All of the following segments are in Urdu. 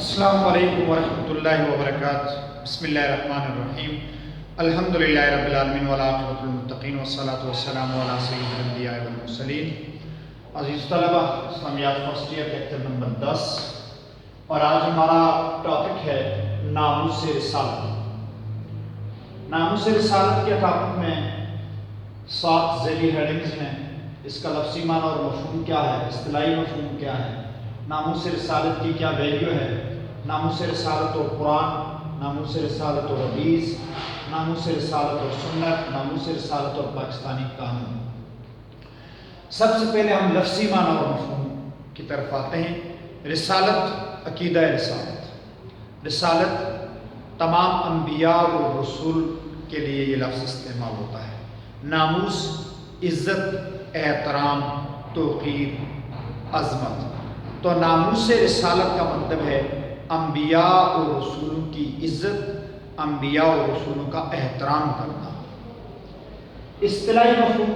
السلام علیکم ورحمۃ اللہ وبرکاتہ۔ بسم اللہ الرحمن الرحیم۔ الحمدللہ رب العالمین والعاقبۃ للمتقین والصلاۃ والسلام علی سید الانبیاء والمرسلین۔ عزیز طلبہ، اسلامیات فرسٹ ایئر لیکچر نمبر 10، اور آج ہمارا ٹاپک ہے ناموس رسالت۔ ناموس رسالت کے ٹاپک میں 7 ذیلی ہیڈنگز ہیں۔ اس کا لفظی معنی اور مفہوم کیا ہے، اصطلاحی مفہوم کیا ہے، ناموس رسالت کی کیا ویلیو ہے، ناموس رسالت اور قرآن، ناموس رسالت اور حدیث، ناموس رسالت اور سنت، ناموس رسالت اور پاکستانی قانون۔ سب سے پہلے ہم لفظی معنی اور مفہوم کی طرف آتے ہیں۔ رسالت، عقیدہ رسالت۔ رسالت تمام انبیاء اور رسول کے لیے یہ لفظ استعمال ہوتا ہے۔ ناموس، عزت، احترام، توقیر، عظمت۔ تو ناموس رسالت کا مطلب ہے انبیاء اور رسولوں کی عزت، انبیاء اور رسولوں کا احترام کرنا۔ اصطلاحی مفہوم،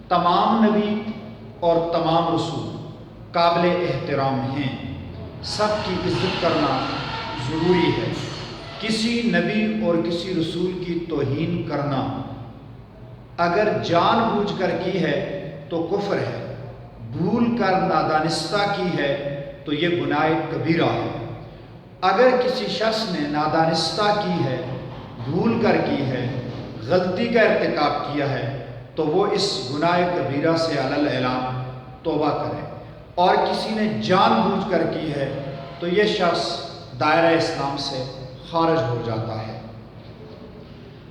تمام نبی اور تمام رسول قابل احترام ہیں، سب کی عزت کرنا ضروری ہے۔ کسی نبی اور کسی رسول کی توہین کرنا اگر جان بوجھ کر کی ہے تو کفر ہے، بھول کر نادانستہ کی ہے تو یہ گناہ کبیرہ ہے۔ اگر کسی شخص نے نادانستہ کی ہے، بھول کر کی ہے، غلطی کا ارتکاب کیا ہے تو وہ اس گناہ کبیرہ سے علی الاعلان توبہ کرے، اور کسی نے جان بوجھ کر کی ہے تو یہ شخص دائرہ اسلام سے خارج ہو جاتا ہے۔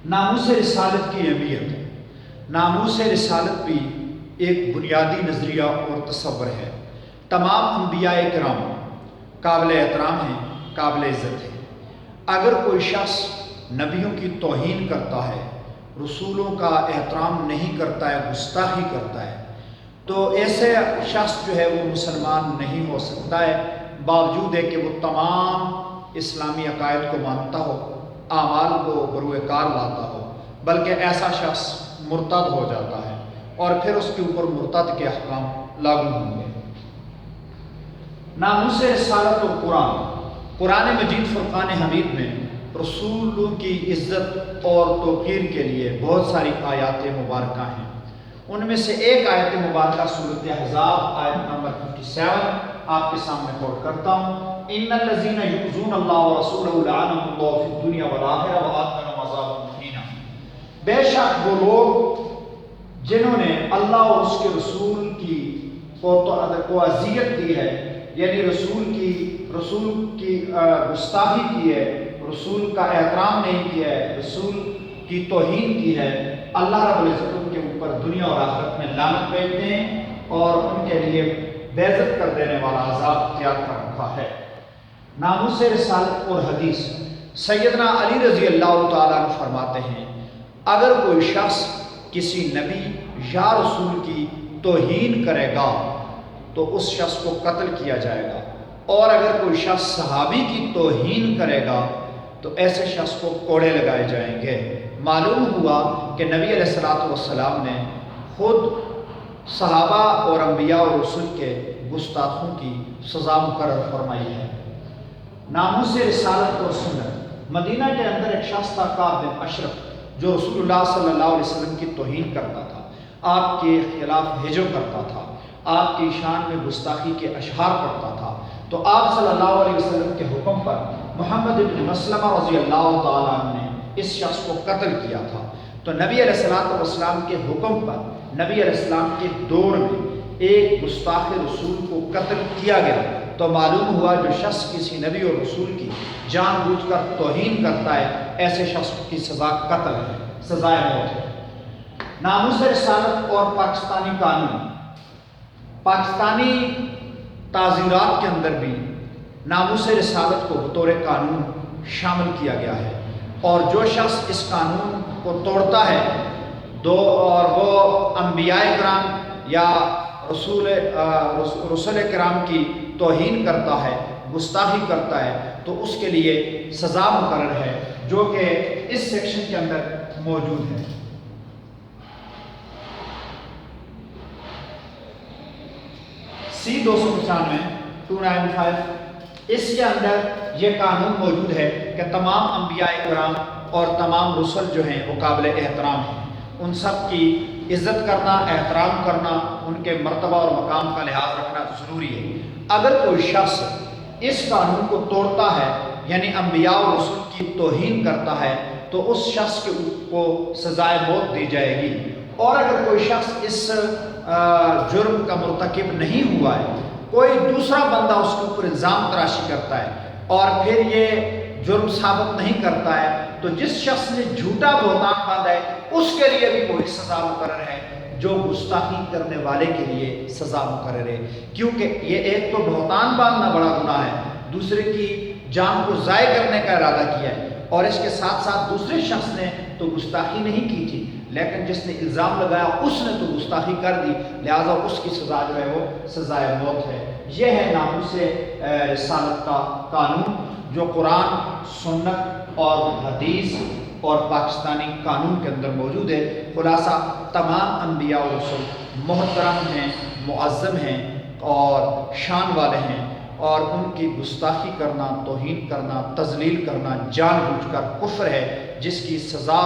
ناموس رسالت کی اہمیت۔ ناموس رسالت بھی ایک بنیادی نظریہ اور تصور ہے۔ تمام انبیاء کرام قابل احترام ہیں، قابل عزت ہیں۔ اگر کوئی شخص نبیوں کی توہین کرتا ہے، رسولوں کا احترام نہیں کرتا ہے، گستاخی کرتا ہے، تو ایسے شخص جو ہے وہ مسلمان نہیں ہو سکتا ہے، باوجود ہے کہ وہ تمام اسلامی عقائد کو مانتا ہو، اعمال کو بروئے کار لاتا ہو، بلکہ ایسا شخص مرتد ہو جاتا ہے اور پھر اس کے اوپر مرتد کے احکام لاگو ہوں گے۔ ناموس رسالت اور قرآن۔ قرآن مجید فرقان حمید میں رسولوں کی عزت اور توقیر کے لیے بہت ساری آیات مبارکہ ہیں۔ ان میں سے ایک آیت مبارکہ سورۃ احزاب آیت نمبر 57 آپ کے سامنے کوٹ کرتا ہوں۔ ان الذین یؤذون اللہ ورسولہ لعنهم اللہ فی الدنیا والآخرہ وأعد لهم عذابا مہینا۔ بے شک وہ لوگ جنہوں نے اللہ اور اس کے رسول کی کو اذیت دی ہے، یعنی رسول کی گستاخی کی ہے، رسول کا احترام نہیں کیا ہے، رسول کی توہین کی ہے، اللہ رب العزت ان کے اوپر دنیا اور آخرت میں لعنت بھیجتے ہیں اور ان کے لیے بے-عزت کر دینے والا عذاب تیار کر رکھا ہے۔ ناموس رسالت اور حدیث۔ سیدنا علی رضی اللہ تعالیٰ عنہ فرماتے ہیں، اگر کوئی شخص کسی نبی یا رسول کی توہین کرے گا تو اس شخص کو قتل کیا جائے گا، اور اگر کوئی شخص صحابی کی توہین کرے گا تو ایسے شخص کو کوڑے لگائے جائیں گے۔ معلوم ہوا کہ نبی علیہ الصلوۃ والسلام نے خود صحابہ اور انبیاء اور رسول کے گستاخوں کی سزا مقرر فرمائی ہے۔ ناموس رسالت اور سنت۔ مدینہ کے اندر ایک شخص تھا، کعب بن اشرف، جو رسول اللہ صلی اللہ علیہ وسلم کی توہین کرتا تھا، آپ کے خلاف ہجو کرتا تھا، آپ کی شان میں گستاخی کے اشعار پڑھتا تھا۔ تو آپ صلی اللہ علیہ وسلم کے حکم پر محمد بن مسلمہ رضی اللہ تعالیٰ عنہ نے اس شخص کو قتل کیا تھا۔ تو نبی علیہ الصلوۃ والسلام کے حکم پر نبی علیہ السلام کے دور میں ایک گستاخ رسول کو قتل کیا گیا۔ تو معلوم ہوا جو شخص کسی نبی اور رسول کی جان بوجھ کر توہین کرتا ہے، ایسے شخص کی سزا قتل ہے، سزائے موت ہے۔ ناموس رسالت اور پاکستانی قانون۔ پاکستانی تعزیرات کے اندر بھی ناموس رسالت کو بطور قانون شامل کیا گیا ہے، اور جو شخص اس قانون کو توڑتا ہے اور وہ انبیاء کرام یا رسول کرام کی توہین کرتا ہے، گستاخی کرتا ہے، تو اس کے لیے سزا مقرر ہے، جو کہ اس سیکشن کے اندر موجود ہے۔ C 295 295 اس کے اندر یہ قانون موجود ہے کہ تمام انبیاء کرام اور تمام رسل جو ہیں وہ قابل احترام ہیں، ان سب کی عزت کرنا، احترام کرنا، ان کے مرتبہ اور مقام کا لحاظ رکھنا ضروری ہے۔ اگر کوئی شخص اس قانون کو توڑتا ہے، یعنی انبیاء اور رسل کی توہین کرتا ہے، تو اس شخص کو سزائے موت دی جائے گی۔ اور اگر کوئی شخص اس جرم کا مرتکب نہیں ہوا ہے، کوئی دوسرا بندہ اس کے اوپر الزام تراشی کرتا ہے اور پھر یہ جرم ثابت نہیں کرتا ہے، تو جس شخص نے جھوٹا بہتان باندھا ہے اس کے لیے بھی وہی سزا مقرر ہے جو گستاخی کرنے والے کے لیے سزا مقرر ہے، کیونکہ یہ ایک تو بہتان باندھنا بڑا گناہ ہے، دوسرے کی جان کو ضائع کرنے کا ارادہ کیا ہے، اور اس کے ساتھ ساتھ دوسرے شخص نے تو گستاخی نہیں کی تھی، لیکن جس نے الزام لگایا اس نے تو گستاخی کر دی، لہذا اس کی سزا جو ہے وہ سزائے موت ہے۔ یہ ہے ناموس رسالت کا قانون جو قرآن، سنت اور حدیث اور پاکستانی قانون کے اندر موجود ہے۔ خلاصہ تمام انبیاء و رسل محترم ہیں، معظم ہیں اور شان والے ہیں، اور ان کی گستاخی کرنا، توہین کرنا، تذلیل کرنا جان بوجھ کر کفر ہے، جس کی سزا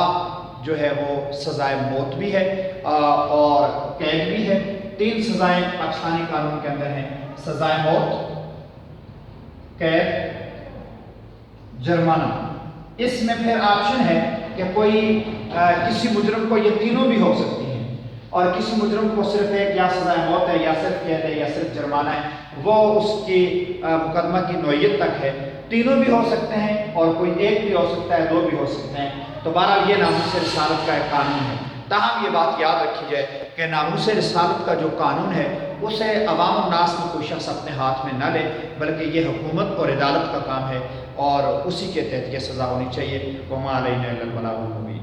جو ہے وہ سزائے موت بھی ہے اور قید بھی ہے۔ 3 سزائیں پاکستانی قانون کے اندر ہیں: سزائے موت، قید، جرمانہ۔ اس میں پھر آپشن ہے کہ کوئی کسی مجرم کو یہ تینوں بھی ہو سکتی ہیں، اور کسی مجرم کو صرف ایک یا سزائے موت ہے یا صرف قید ہے یا صرف جرمانہ ہے، وہ اس کی مقدمہ کی نوعیت تک ہے۔ تینوں بھی ہو سکتے ہیں اور کوئی ایک بھی ہو سکتا ہے، 2 بھی ہو سکتے ہیں۔ تو بہرحال یہ ناموس رسالت کا ایک قانون ہے۔ تاہم یہ بات یاد رکھی جائے کہ ناموس رسالت کا جو قانون ہے اسے عوام الناس میں کوئی شخص اپنے ہاتھ میں نہ لے، بلکہ یہ حکومت اور عدالت کا کام ہے، اور اسی کے تحت یہ سزا ہونی چاہیے۔ وما علینا الا البلاغ المبین۔